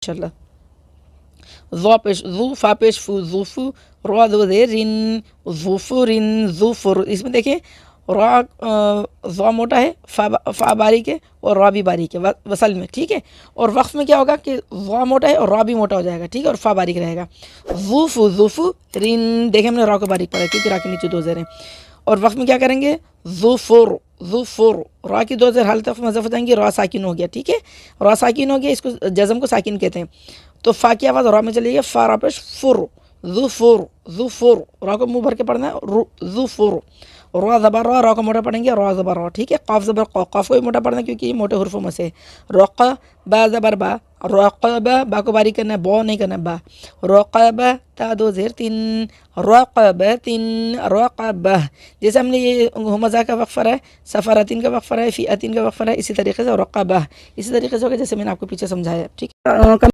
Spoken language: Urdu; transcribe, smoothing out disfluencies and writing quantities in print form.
انشاءاللہ. ذو پیش ذو، فا پیش فو، ذوفو، را دو زیر رن، ظفرن، ظفر. اس میں دیکھیں را ذو موٹا ہے، فا باریک ہے اور را بھی باریک ہے وصل میں، ٹھیک ہے. اور وقف میں کیا ہوگا کہ ذو موٹا ہے اور را بھی موٹا ہو جائے گا، ٹھیک ہے، اور فا باریک رہے گا. ظفو، ظفرن، دیکھیں ہم نے را کو باریک پڑھا ہے کیونکہ را کے نیچے دو زیر ہیں. اور وقف میں کیا کریں گے ظفر، ظفر، را کی دو زیر حالت وقف میں حذف ہو جائیں گی، را ساکن ہو گیا، ٹھیک ہے. را ساکن ہو گیا، اس کو جزم کو ساکن کہتے ہیں. تو فا کی آواز را میں چلے گی، فا را پیش فر، ظفر، ظفر، را کو منہ بھر کے پڑھنا ہے، ظفر. را زبر را، را کو موٹا پڑھیں گے، را زبر را، ٹھیک ہے. قاف زبر قاف، قاف کو بھی موٹا پڑھنا ہے کیونکہ یہ موٹے حروفوں میں سے. رق، با زبر با، رقب، با کو باریک کرنا ہے، با نہیں کرنا ہے، با. رقب، تا دو زیر تین، رقبتن، رقبہ. جیسے ہم نے یہ ہمزہ کا وقفہ ہے، سفرتن کا وقفہ ہے، فیعتن کا وقفہ ہے، اسی طریقے سے رقبہ اسی طریقے سے ہوگا جیسے میں نے آپ کو پیچھے سمجھایا، ٹھیک ہے.